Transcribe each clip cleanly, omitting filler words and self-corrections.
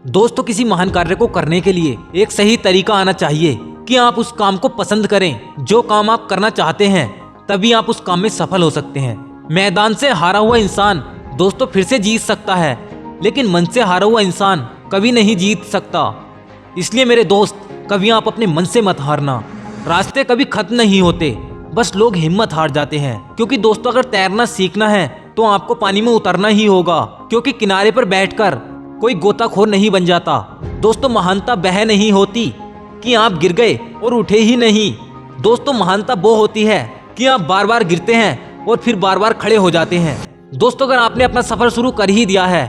दोस्तों किसी महान कार्य को करने के लिए एक सही तरीका आना चाहिए कि आप उस काम को पसंद करें। जो काम आप करना चाहते हैं तभी आप उस काम में सफल हो सकते हैं। मैदान से हारा हुआ इंसान दोस्तों फिर से जीत सकता है, लेकिन मन से हारा हुआ इंसान कभी नहीं जीत सकता। इसलिए मेरे दोस्त, कभी आप अपने मन से मत हारना। रास्ते कभी खत्म नहीं होते, बस लोग हिम्मत हार जाते हैं। क्योंकि दोस्तों अगर तैरना सीखना है तो आपको पानी में उतरना ही होगा, क्योंकि किनारे पर बैठकर कोई गोताखोर नहीं बन जाता। दोस्तों महानता वह नहीं होती कि आप गिर गए और उठे ही नहीं। दोस्तों महानता वो होती है कि आप बार बार गिरते हैं और फिर बार बार खड़े हो जाते हैं। दोस्तों अगर आपने अपना सफर शुरू कर ही दिया है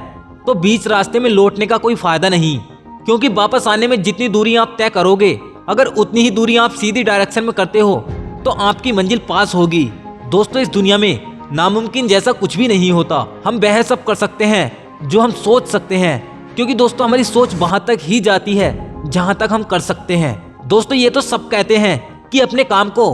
तो बीच रास्ते में लौटने का कोई फायदा नहीं, क्योंकि वापस आने में जितनी दूरी आप तय करोगे, अगर उतनी ही दूरी आप सीधी डायरेक्शन में करते हो तो आपकी मंजिल पास होगी। दोस्तों इस दुनिया में नामुमकिन जैसा कुछ भी नहीं होता। हम वह सब कर सकते हैं जो हम सोच सकते हैं, क्योंकि दोस्तों हमारी सोच वहां तक ही जाती है जहां तक हम कर सकते हैं। दोस्तों ये तो सब कहते हैं कि अपने काम को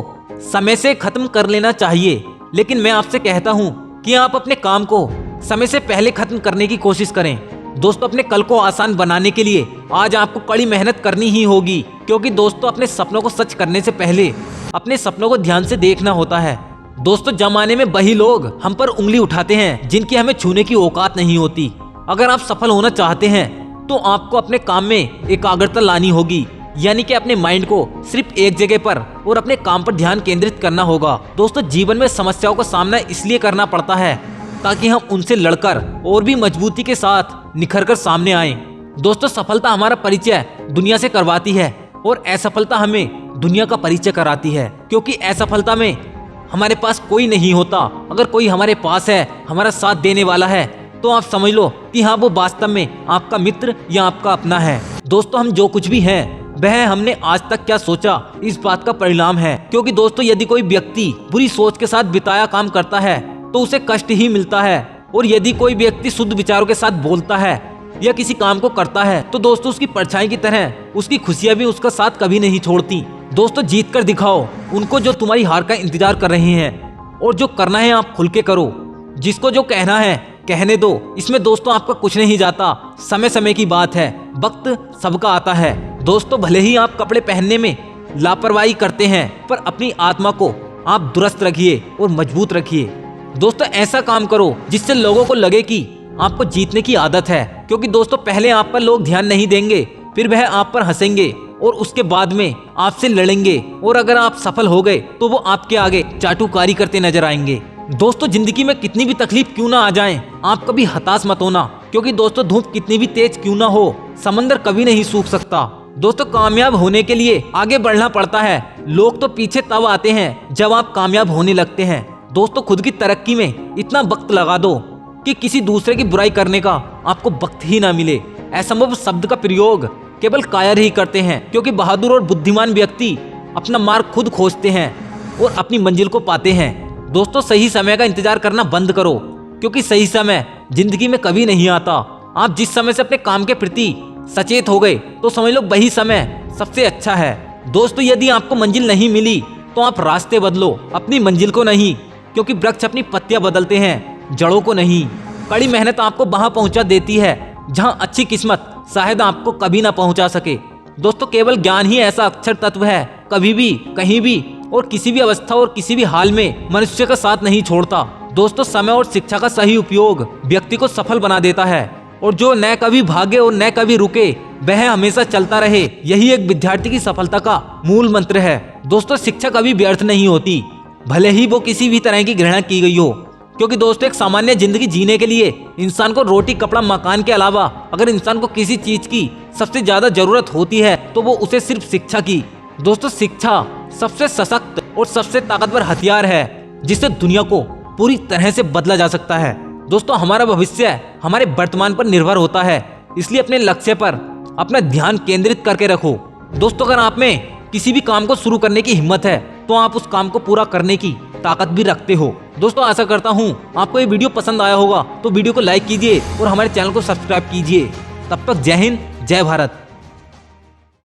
समय से खत्म कर लेना चाहिए, लेकिन मैं आपसे कहता हूं कि आप अपने काम को समय से पहले खत्म करने की कोशिश करें। दोस्तों अपने कल को आसान बनाने के लिए आज आपको कड़ी मेहनत करनी ही होगी, क्योंकि दोस्तों अपने सपनों को सच करने से पहले अपने सपनों को ध्यान से देखना होता है। दोस्तों जमाने में वही लोग हम पर उंगली उठाते हैं जिनकी हमें छूने की औकात नहीं होती। अगर आप सफल होना चाहते हैं तो आपको अपने काम में एकाग्रता लानी होगी, यानी कि अपने माइंड को सिर्फ एक जगह पर और अपने काम पर ध्यान केंद्रित करना होगा। दोस्तों जीवन में समस्याओं का सामना इसलिए करना पड़ता है ताकि हम उनसे लड़कर और भी मजबूती के साथ निखर कर सामने आएं। दोस्तों सफलता हमारा परिचय दुनिया से करवाती है और असफलता हमें दुनिया का परिचय कराती है, क्योंकि असफलता में हमारे पास कोई नहीं होता। अगर कोई हमारे पास है, हमारा साथ देने वाला है, तो आप समझ लो कि हाँ वो वास्तव में आपका मित्र या आपका अपना है। दोस्तों हम जो कुछ भी हैं वह हमने आज तक क्या सोचा इस बात का परिणाम है, क्योंकि दोस्तों यदि कोई व्यक्ति बुरी सोच के साथ बिताया काम करता है तो उसे कष्ट ही मिलता है, और यदि कोई व्यक्ति शुद्ध विचारों के साथ बोलता है या किसी काम को करता है तो दोस्तों उसकी परछाई की तरह उसकी खुशियां भी उसका साथ कभी नहीं छोड़ती। दोस्तों जीत कर दिखाओ उनको जो तुम्हारी हार का इंतजार कर रहे हैं, और जो करना है आप खुल के करो। जिसको जो कहना है कहने दो। इसमें दोस्तों आपका कुछ नहीं जाता, समय समय की बात है, वक्त सबका आता है। दोस्तों भले ही आप कपड़े पहनने में लापरवाही करते हैं, पर अपनी आत्मा को आप दुरुस्त रखिए और मजबूत रखिए। दोस्तों ऐसा काम करो जिससे लोगों को लगे कि आपको जीतने की आदत है, क्योंकि दोस्तों पहले आप पर लोग ध्यान नहीं देंगे, फिर वह आप पर हंसेंगे और उसके बाद में आपसे लड़ेंगे, और अगर आप सफल हो गए तो वो आपके आगे चाटुकारी करते नजर आएंगे। दोस्तों जिंदगी में कितनी भी तकलीफ क्यों ना आ जाए, आप कभी हताश मत होना, क्योंकि दोस्तों धूप कितनी भी तेज क्यों ना हो, समंदर कभी नहीं सूख सकता। दोस्तों कामयाब होने के लिए आगे बढ़ना पड़ता है। लोग तो पीछे तब आते हैं जब आप कामयाब होने लगते हैं। दोस्तों खुद की तरक्की में इतना वक्त लगा दो कि किसी दूसरे की बुराई करने का आपको वक्त ही ना मिले। असंभव शब्द का प्रयोग केवल कायर ही करते हैं, क्योंकि बहादुर और बुद्धिमान व्यक्ति अपना मार्ग खुद खोजते हैं और अपनी मंजिल को पाते हैं। दोस्तों सही समय का इंतजार करना बंद करो, क्योंकि सही समय जिंदगी में कभी नहीं आता। आप जिस समय से अपने काम के प्रति सचेत हो गए तो समझ लो वही समय सबसे अच्छा है। दोस्तों यदि आपको मंजिल नहीं मिली तो आप रास्ते बदलो, अपनी मंजिल को नहीं, क्योंकि वृक्ष अपनी पत्तियां बदलते हैं, जड़ों को नहीं। कड़ी मेहनत आपको वहां पहुंचा देती है जहां अच्छी किस्मत शायद आपको कभी ना पहुंचा सके। दोस्तों केवल ज्ञान ही ऐसा अक्षर तत्व है, कभी भी कहीं भी और किसी भी अवस्था और किसी भी हाल में मनुष्य का साथ नहीं छोड़ता। दोस्तों समय और शिक्षा का सही उपयोग व्यक्ति को सफल बना देता है, और जो न कभी भागे और न कभी रुके वह हमेशा चलता रहे, यही एक विद्यार्थी की सफलता का मूल मंत्र है। दोस्तों शिक्षा कभी व्यर्थ नहीं होती, भले ही वो किसी भी तरह की ग्रहण की गई हो, क्योंकि दोस्तों एक सामान्य जिंदगी जीने के लिए इंसान को रोटी कपड़ा मकान के अलावा अगर इंसान को किसी चीज की सबसे ज्यादा जरूरत होती है तो वो उसे सिर्फ शिक्षा की। दोस्तों शिक्षा सबसे सशक्त और सबसे ताकतवर हथियार है जिससे दुनिया को पूरी तरह से बदला जा सकता है। दोस्तों हमारा भविष्य हमारे वर्तमान पर निर्भर होता है, इसलिए अपने लक्ष्य पर अपना ध्यान केंद्रित करके रखो। दोस्तों अगर आप में किसी भी काम को शुरू करने की हिम्मत है तो आप उस काम को पूरा करने की ताकत भी रखते हो। दोस्तों आशा करता हूँ आपको ये वीडियो पसंद आया होगा, तो वीडियो को लाइक कीजिए और हमारे चैनल को सब्सक्राइब कीजिए। तब तक जय हिंद, जय भारत।